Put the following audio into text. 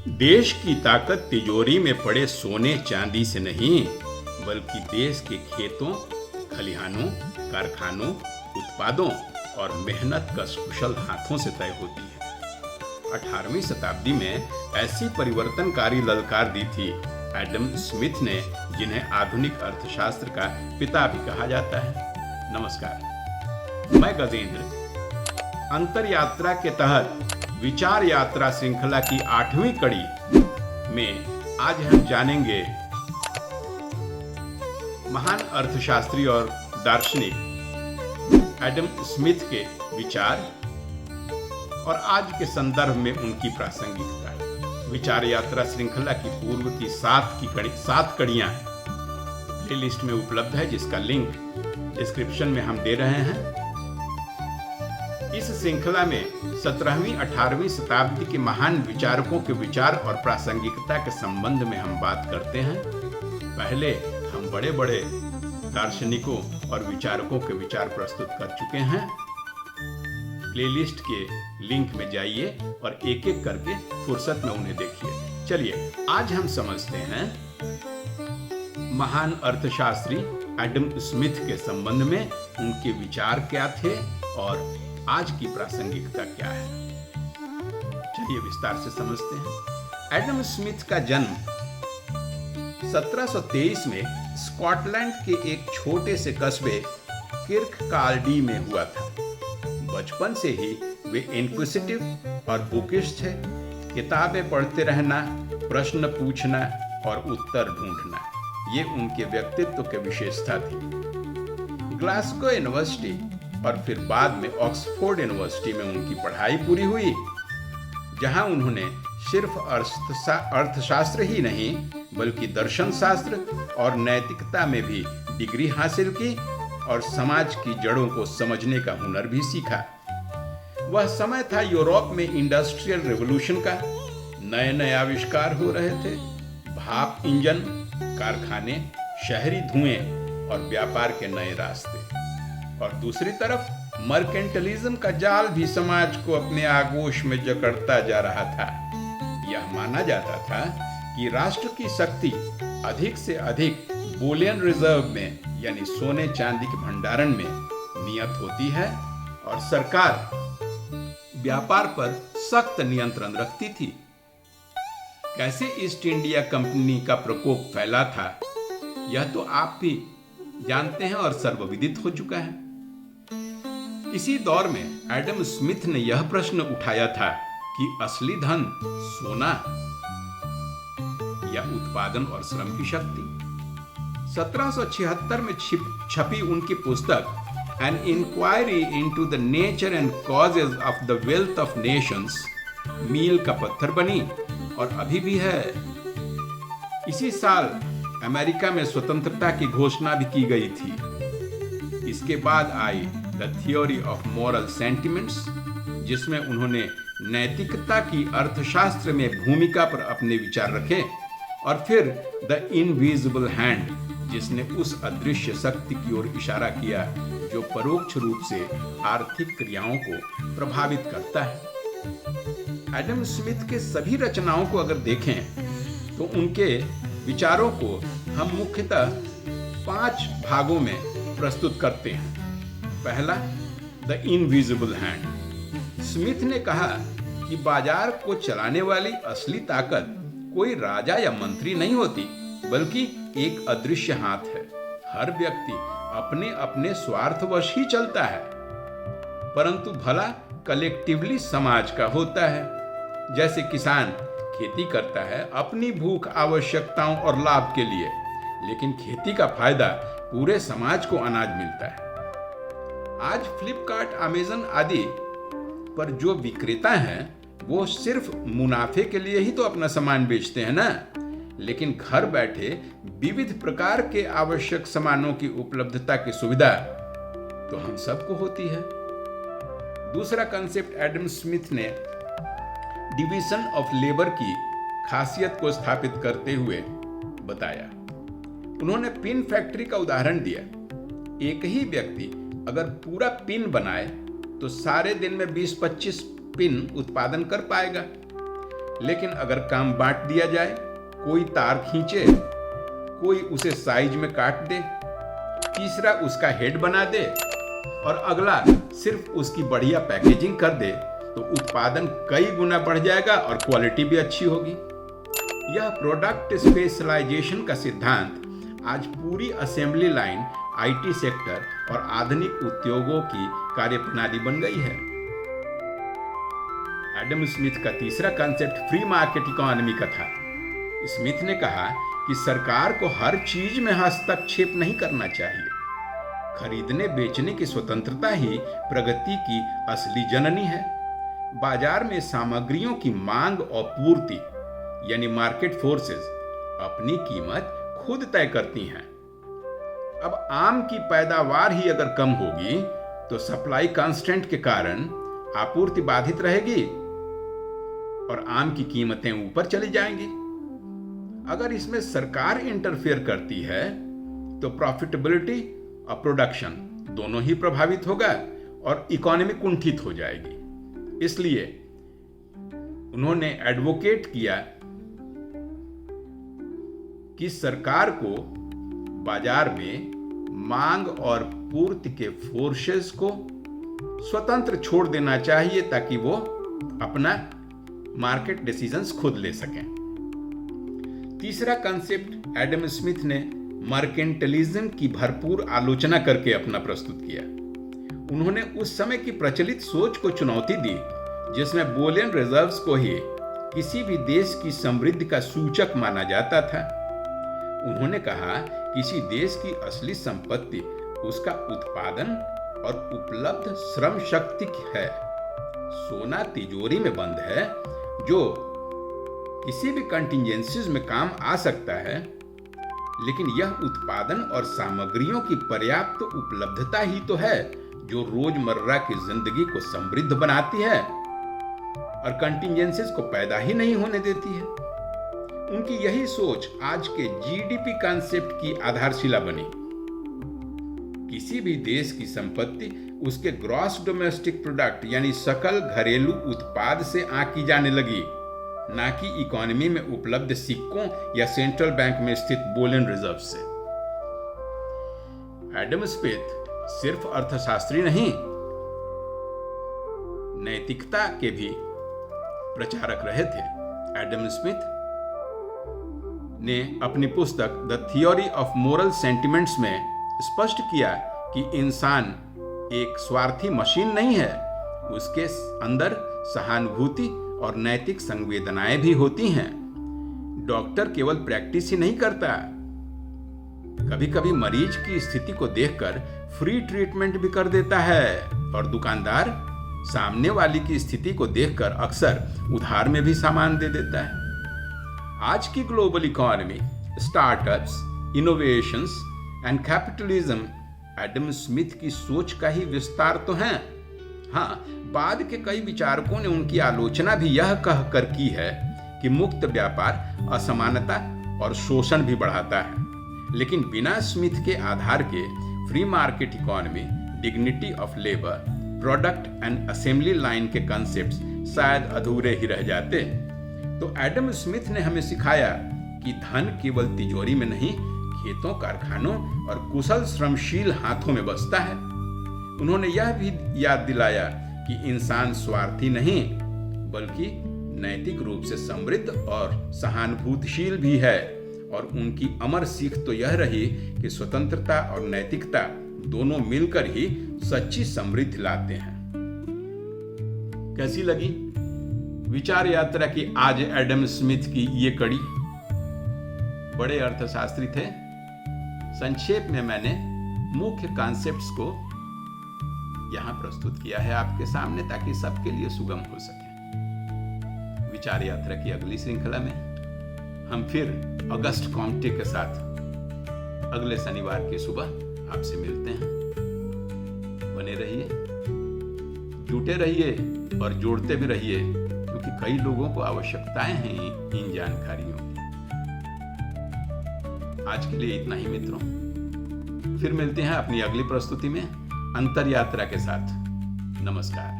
देश की ताकत तिजोरी में पड़े सोने चांदी से नहीं, बल्कि देश के खेतों, खलिहानों, कारखानों, उत्पादों और मेहनत कश कुशल हाथों से तय होती है। 18वीं शताब्दी में ऐसी परिवर्तनकारी ललकार दी थी एडम स्मिथ ने, जिन्हें आधुनिक अर्थशास्त्र का पिता भी कहा जाता है। नमस्कार, मैं गजेंद्र। अंतर यात्रा के तहत विचार यात्रा श्रृंखला की 8वीं कड़ी में आज हम जानेंगे महान अर्थशास्त्री और दार्शनिक एडम स्मिथ के विचार और आज के संदर्भ में उनकी प्रासंगिकता। विचार यात्रा श्रृंखला की पूर्व की 7 कड़ियां प्लेलिस्ट में उपलब्ध है, जिसका लिंक डिस्क्रिप्शन में हम दे रहे हैं। इस श्रृंखला में 17वीं 18वीं शताब्दी के महान विचारकों के विचार और प्रासंगिकता के संबंध में हम बात करते हैं। पहले हम बड़े बड़े दार्शनिकों और विचारकों के विचार प्रस्तुत कर चुके हैं। प्लेलिस्ट के लिंक में जाइए और एक एक करके फुर्सत में उन्हें देखिए। चलिए आज हम समझते हैं महान अर्थशास्त्री एडम स्मिथ के संबंध में उनके विचार क्या थे और आज की प्रासंगिकता क्या है। चलिए विस्तार से समझते हैं। एडम स्मिथ का जन्म 1723 में स्कॉटलैंड के एक छोटे से कस्बे किर्ककार्डी में हुआ था। बचपन से ही वे इंक्विजिटिव और बुकिश थे। किताबें पढ़ते रहना, प्रश्न पूछना और उत्तर ढूंढना, ये उनके व्यक्तित्व की विशेषता थी। ग्लासगो यूनिवर्सिटी और फिर बाद में ऑक्सफोर्ड यूनिवर्सिटी में उनकी पढ़ाई पूरी हुई, जहां उन्होंने सिर्फ अर्थशास्त्र ही नहीं बल्कि दर्शन शास्त्र और नैतिकता में भी डिग्री हासिल की और समाज की जड़ों को समझने का हुनर भी सीखा। वह समय था यूरोप में इंडस्ट्रियल रिवॉल्यूशन का। नए नए आविष्कार हो रहे थे। भाप इंजन, कारखाने, शहरी धुएं और व्यापार के नए रास्ते। और दूसरी तरफ मर्केंटलिज्म का जाल भी समाज को अपने आगोश में जकड़ता जा रहा था। यह माना जाता था कि राष्ट्र की शक्ति अधिक से अधिक बुलियन रिजर्व में यानी सोने चांदी के भंडारण में नियत होती है और सरकार व्यापार पर सख्त नियंत्रण रखती थी। कैसे ईस्ट इंडिया कंपनी का प्रकोप फैला था, यह तो आप भी जानते हैं और सर्वविदित हो चुका है। इसी दौर में एडम स्मिथ ने यह प्रश्न उठाया था कि असली धन सोना या उत्पादन और श्रम की शक्ति। 1776 में छपी उनकी पुस्तक an inquiry into the nature and causes of the wealth of nations मील का पत्थर बनी और अभी भी है। इसी साल अमेरिका में स्वतंत्रता की घोषणा भी की गई थी। इसके बाद आई the theory of moral sentiments, जिसमें उन्होंने नैतिकता की अर्थशास्त्र में भूमिका पर अपने विचार रखे, और फिर द इनविजिबल हैंड, जिसने उस अदृश्य शक्ति की ओर इशारा किया जो परोक्ष रूप से आर्थिक क्रियाओं को प्रभावित करता है। एडम स्मिथ के सभी रचनाओं को अगर देखें तो उनके विचारों को हम मुख्यतः 5 भागों में प्रस्तुत करते हैं। पहला, द इनविजिबल हैंड। स्मिथ ने कहा कि बाजार को चलाने वाली असली ताकत कोई राजा या मंत्री नहीं होती, बल्कि एक अदृश्य हाथ है। हर व्यक्ति अपने अपने स्वार्थवश ही चलता है, परंतु भला कलेक्टिवली समाज का होता है। जैसे किसान खेती करता है अपनी भूख, आवश्यकताओं और लाभ के लिए, लेकिन खेती का फायदा पूरे समाज को अनाज मिलता है। आज फ्लिपकार्ट, अमेज़न आदि पर जो विक्रेता हैं वो सिर्फ मुनाफे के लिए ही तो अपना सामान बेचते हैं ना, लेकिन घर बैठे विविध प्रकार के आवश्यक सामानों की उपलब्धता की सुविधा तो हम सबको होती है। दूसरा कंसेप्ट एडम स्मिथ ने डिवीजन ऑफ लेबर की खासियत को स्थापित करते हुए बताया। उन्होंने पिन फैक्ट्री का उदाहरण दिया। एक ही व्यक्ति अगर पूरा पिन बनाए तो सारे दिन में 20-25 पिन उत्पादन कर पाएगा, लेकिन अगर काम बांट दिया जाए, कोई तार खींचे, कोई उसे साइज में काट दे, तीसरा उसका हेड बना दे और अगला सिर्फ उसकी बढ़िया पैकेजिंग कर दे, तो उत्पादन कई गुना बढ़ जाएगा और क्वालिटी भी अच्छी होगी। यह प्रोडक्ट स्पेशलाइजेशन का सिद्धांत आज पूरी असेंबली लाइन, आईटी सेक्टर और आधुनिक उद्योगों की कार्यप्रणाली बन गई है। एडम स्मिथ का तीसरा कंसेप्ट फ्री मार्केट इकोनॉमी का था। स्मिथ ने कहा कि सरकार को हर चीज में हस्तक्षेप नहीं करना चाहिए। खरीदने बेचने की स्वतंत्रता ही प्रगति की असली जननी है। बाजार में सामग्रियों की मांग और पूर्ति यानी मार्केट फोर्सेस अपनी कीमत खुद तय करती हैं। अब आम की पैदावार ही अगर कम होगी तो सप्लाई कंस्ट्रेंट के कारण आपूर्ति बाधित रहेगी और आम की कीमतें ऊपर चली जाएंगी। अगर इसमें सरकार इंटरफेयर करती है तो प्रॉफिटेबिलिटी और प्रोडक्शन दोनों ही प्रभावित होगा और इकोनॉमी कुंठित हो जाएगी। इसलिए उन्होंने एडवोकेट किया कि सरकार को बाजार में मांग और पूर्ति के फोर्सेस को स्वतंत्र छोड़ देना चाहिए ताकि वो अपना मार्केट डिसीजंस खुद ले सकें। तीसरा कंसेप्ट एडम स्मिथ ने मर्केंटलिज्म की भरपूर आलोचना करके अपना प्रस्तुत किया। उन्होंने उस समय की प्रचलित सोच को चुनौती दी जिसमें बुलियन रिजर्व्स को ही किसी भी देश की समृद्धि का सूचक माना जाता था। उन्होंने कहा किसी देश की असली संपत्ति उसका उत्पादन और उपलब्ध श्रम शक्ति है। सोना तिजोरी में बंद है जो किसी भी कंटिजेंसीज में काम आ सकता है, लेकिन यह उत्पादन और सामग्रियों की पर्याप्त उपलब्धता ही तो है जो रोजमर्रा की जिंदगी को समृद्ध बनाती है और कंटिजेंसीज को पैदा ही नहीं होने देती है। उनकी यही सोच आज के जीडीपी कॉन्सेप्ट की आधारशिला बनी। किसी भी देश की संपत्ति उसके ग्रॉस डोमेस्टिक प्रोडक्ट यानी सकल घरेलू उत्पाद से आंकी जाने लगी, ना कि इकोनॉमी में उपलब्ध सिक्कों या सेंट्रल बैंक में स्थित बुलियन रिजर्व से। एडम स्मिथ सिर्फ अर्थशास्त्री नहीं, नैतिकता के भी प्रचारक रहे थे। एडम स्मिथ ने अपनी पुस्तक the theory of moral sentiments में स्पष्ट किया कि इंसान एक स्वार्थी मशीन नहीं है, उसके अंदर सहानुभूति और नैतिक संवेदनाएं भी होती हैं। डॉक्टर केवल प्रैक्टिस ही नहीं करता, कभी कभी मरीज की स्थिति को देखकर फ्री ट्रीटमेंट भी कर देता है और दुकानदार सामने वाली की स्थिति को देखकर अक्सर उधार में भी सामान दे देता है। आज की global economy, startups, innovations and capitalism Adam Smith की सोच का ही विस्तार तो है। हाँ, बाद के कई विचारकों ने उनकी आलोचना भी यह कहकर की है कि मुक्त व्यापार असमानता और शोषण भी बढ़ाता है, लेकिन बिना स्मिथ के आधार के free market economy, dignity of labour, product and assembly line के कॉन्सेप्ट्स शायद अधूरे ही रह जाते। तो एडम स्मिथ ने हमें सिखाया कि धन केवल तिजोरी में नहीं, खेतों, कारखानों और कुशल श्रमशील हाथों में बसता है। उन्होंने यह भी याद दिलाया कि इंसान स्वार्थी नहीं बल्कि नैतिक रूप से समृद्ध और सहानुभूतिशील भी है, और उनकी अमर सीख तो यह रही कि स्वतंत्रता और नैतिकता दोनों मिलकर ही सच्ची समृद्धि लाते हैं। कैसी लगी विचार यात्रा की आज एडम स्मिथ की ये कड़ी? बड़े अर्थशास्त्री थे। संक्षेप में मैंने मुख्य कॉन्सेप्ट्स को यहां प्रस्तुत किया है आपके सामने ताकि सबके लिए सुगम हो सके। विचार यात्रा की अगली श्रृंखला में हम फिर अगस्ट कॉम्टे के साथ अगले शनिवार की सुबह आपसे मिलते हैं। बने रहिए, जुटे रहिए और जोड़ते भी रहिए, क्योंकि कई लोगों को आवश्यकताएं हैं इन जानकारियों की। आज के लिए इतना ही मित्रों, फिर मिलते हैं अपनी अगली प्रस्तुति में अंतर यात्रा के साथ। नमस्कार।